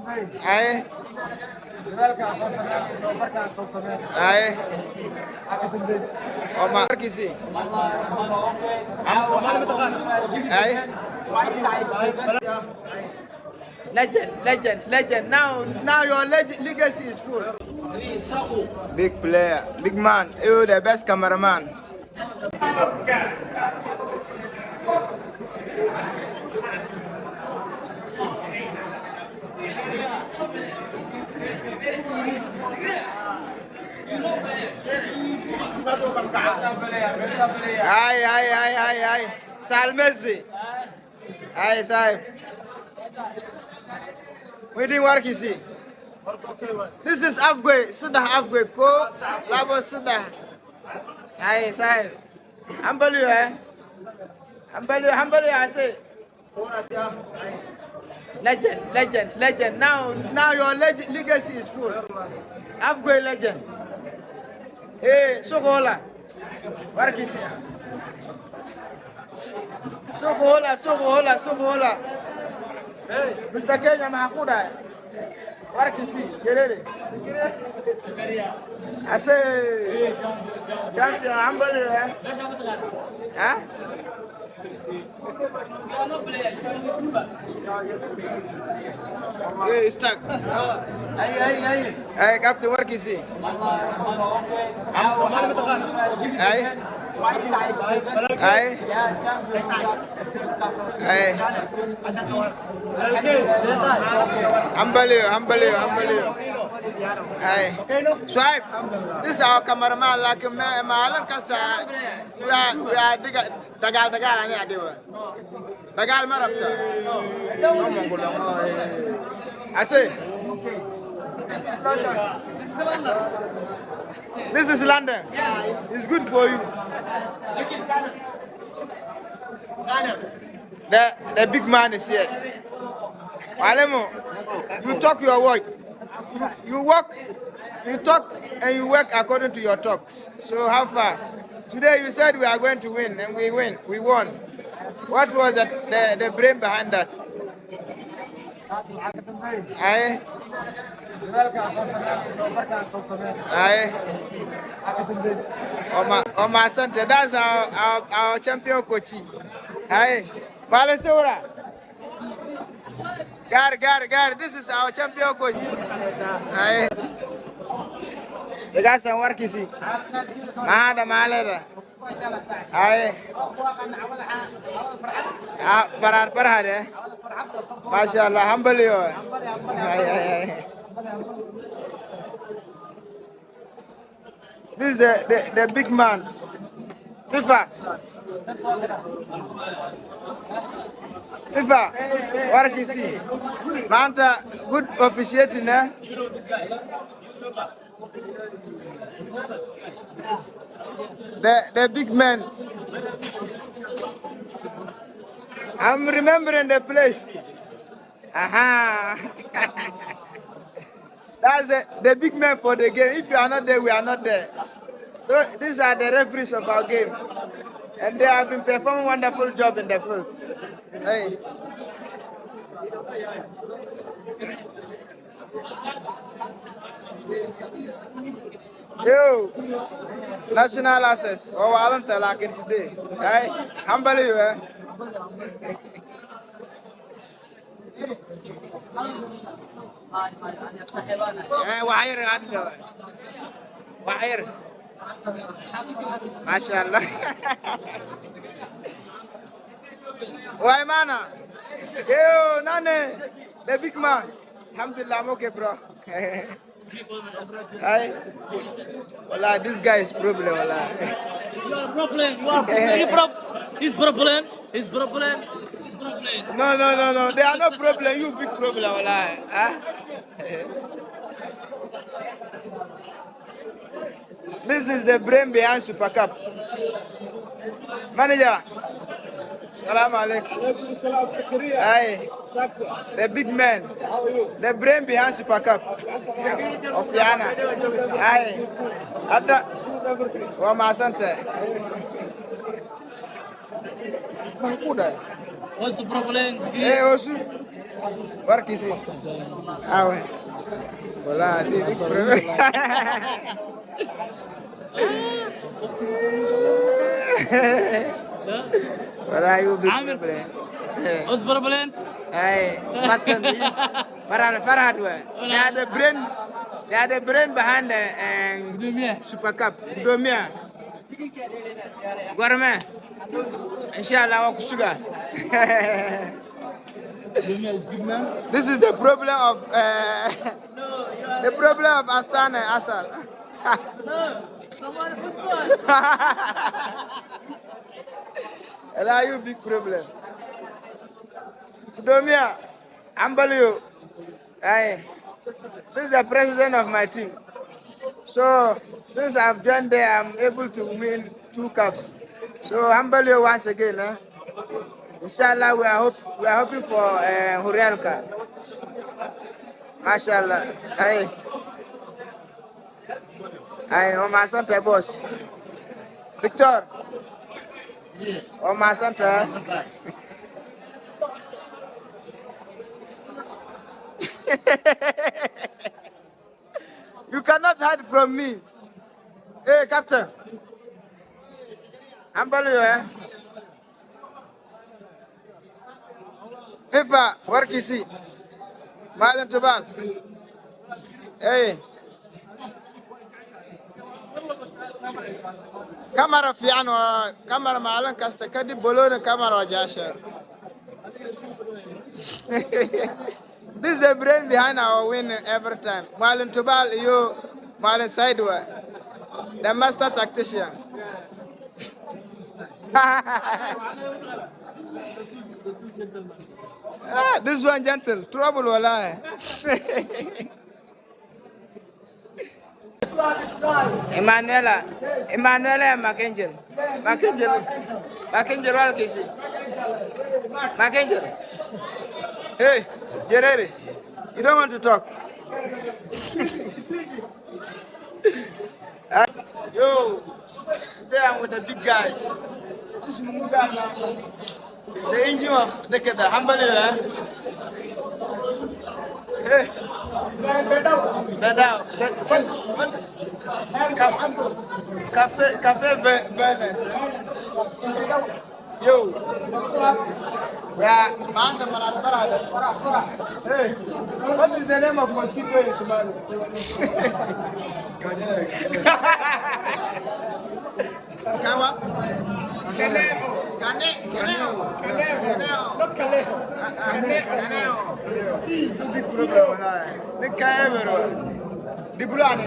Aye. Aye. Oma kisi. Aye. Legend. Now your legacy is full. Big player, big man. You the best cameraman. Aye. Salmezi. Aye, Saib. We didn't work, you see. This is Afgwe, Sudah Afgwe, Ko, Labo Sudah. Aye, Saib. Humble you, eh? Humble you, I say. Legend. Now your legacy is full. Afgwe legend. Hey, Sokola. Work, you see. Sokola. Hey, Mr. Kenya Mahakuda. Work, you see. Gerere. I say, champion, humble you, eh? Huh? Hey, stuck. Hey, Captain, work, you see. Hey. Humble you. Hey, Swipe. This is our cameraman, like Malan Casta. We are Dagal, and Yadiwa. Dagal Marapta. I say, this is London. It's good for you. The big man is here. Alemo, you talk your word. You talk and you work according to your talks. So how far? Today you said we are going to win, and we won. What was the brain behind that? Aye. Oma Sante, that's our champion coach. Aye. Balesura. Gary, this is our champion coach. Aye. The guys are working, see. Malada. Aye. Farhad, eh? MashaAllah, humble you. Aye. This is the big man. FIFA, what you see? Manta, good officiating, eh? The big man. I'm remembering the place. Aha. That's the big man for the game. If you are not there, we are not there. So these are the referees of our game. And they have been performing a wonderful job in the field. Hey. Yo, national access. Oh, I don't tell like today. Hey, humble you, eh? Wahir. MashaAllah. Why mana? Yo, Nane, the big man. Alhamdulillah, I'm okay, bro. Hey, Wallah, this guy is problem. Wallah. His problem. No. They are no problem. You big problem. Wallah. Huh? This is the brain behind Super Cup. Manager. Salam alaikum. Hey, the big man. The brain behind Super Cup. Of Yana. Hey. Ada. Wa masante. What's the problem? Hey, Osu. Work is it? Ah ouais. Voilà, des big problèmes. Voilà, you big عامر. problem. What's the problem? Hey, Makan is Farhad. They are the brain behind the Dumia. Super Cup. Domia. Gorme. Inshallah, walk sugar. Dumia is big man. This is the problem of the problem of Astana Asal. No. Someone football. Allow you big problem. Domia, Ambalio. Hey, this is the president of my team. So since I've joined there, I'm able to win 2 cups. So Ambalio once again. Inshallah, we are hoping for Hurialka. Mashallah. Hey. Hey, Omar Santa boss. Victor. Omar Santa. You cannot hide from me. Hey, Captain. Ambalio, eh? FIFA, work is it? Malin Tubal. Hey. Camera fiano, camera malan kasta kadi bolone camera wajasha. This is the brain behind our win every time. Malin Tubal, you Malin Sideway. The master tactician. This one gentle, trouble walai. Emanuela and Macangel. Macangel Walkisi. Macangel. Hey, Jerry, you don't want to talk. Yo, today I'm with the big guys. The engine of the humble, hey. Cafe Venice. Yo. Yeah, man, hey, what is the name of mosquito in Somali? Kawa? Caneo. Not Caneo. Caneo. See, big problem. The Caneo. The Bulani.